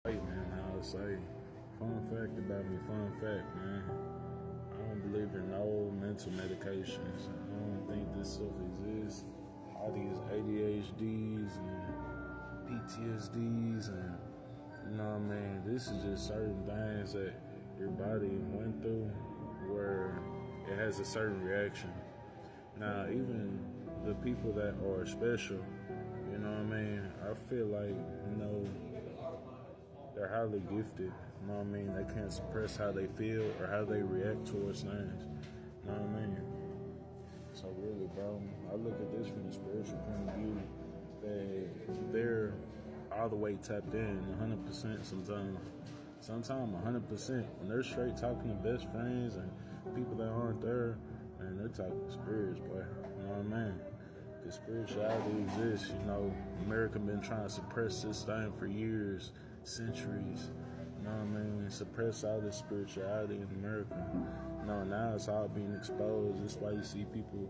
Hey man, I would say, fun fact about me, fun fact, man. I don't believe in no mental medications. I don't think this stuff exists. All these ADHDs and PTSDs and, what I mean? This is just certain things that your body went through where it has a certain reaction. Now, even the people that are special, I feel like, they're highly gifted. They can't suppress how they feel or how they react towards things. You know what I mean? So really, bro, I look at this from a spiritual point of view that they're all the way tapped in 100% sometimes. Sometimes 100%. When they're straight talking to best friends and people that aren't there, man, they're talking spirits, boy. You know what I mean? Because spirituality exists. America been trying to suppress this thing for years, centuries. You know what I mean? Suppress all this spirituality in America. Now it's all being exposed. That's why you see people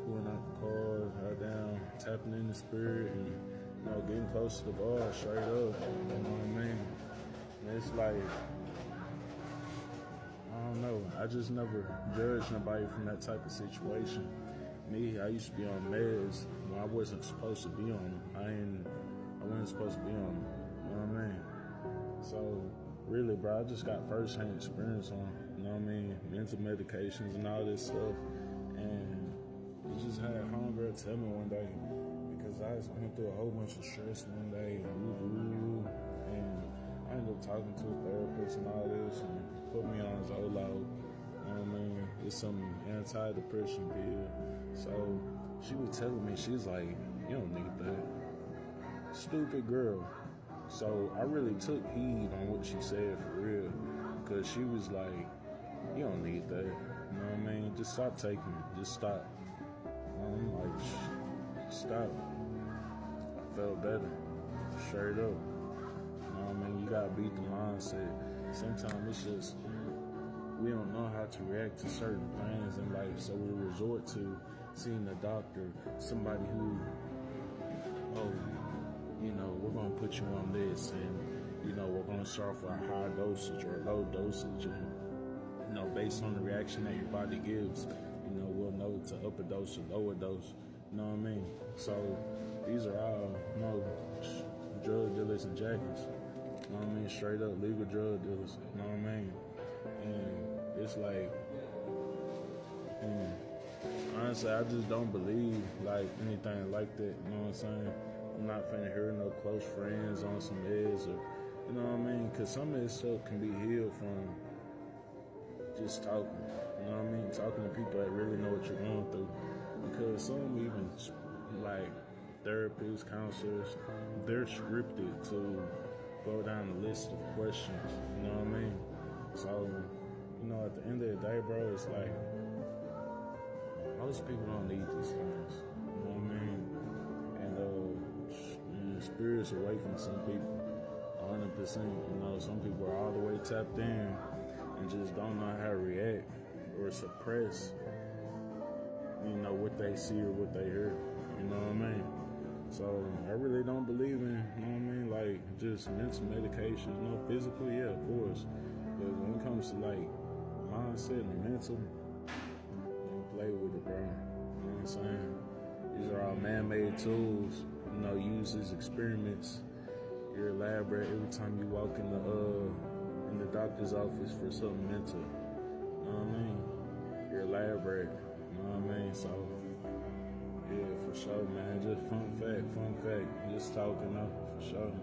pulling out the cars, down, tapping in the spirit, and getting close to the God straight up. You know what I mean? And it's like, I don't know. I just never judged nobody from that type of situation. Me, I used to be on meds when I wasn't supposed to be on them. I wasn't supposed to be on them. You know what I mean? So, really, bro, I just got first-hand experience on, mental medications and all this stuff. And I just had homegirl tell me one day, because I went through a whole bunch of stress one day, and I ended up talking to a therapist and all this, and put me on Zolo. It's some antidepressant pill. So she was telling me, she's like, you don't need that. Stupid girl. So I really took heed on what she said for real. Because she was like, you don't need that. You know what I mean? Just stop taking it. Just stop. I'm like, stop. I felt better. Straight up. You know what I mean? You gotta beat the mindset. Sometimes it's just, we don't know how to react to certain things in life, so we resort to seeing a doctor, somebody who, we're going to put you on this, and, we're going to start off with a high dosage or a low dosage, and, based on the reaction that your body gives, we'll know to up a dose or lower dose, you know what I mean? So these are all, drug dealers and jackets, you know what I mean? Straight up legal drug dealers, you know what I mean? And it's like, honestly, I just don't believe like anything like that. You know what I'm saying? I'm not finna hear no close friends on some meds, or you know what I mean? Because some of this stuff can be healed from just talking. You know what I mean? Talking to people that really know what you're going through. Because some even like therapists, counselors, they're scripted to go down the list of questions. You know what I mean? So, at the end of the day, bro, it's like, most people don't need these things. You know what I mean? And spirits awaken some people 100%. Some people are all the way tapped in and just don't know how to react or suppress, what they see or what they hear. You know what I mean? So I really don't believe in, like just mental medication. Physical, yeah, of course. But when it comes to like mindset and mental, don't play with it, bro. You know what I'm saying? These are all man-made tools, used as experiments. You're elaborate every time you walk in the doctor's office for something mental. You know what I mean? You're elaborate. You know what I mean? So yeah, for sure, man. Just fun fact. Just talking up for sure.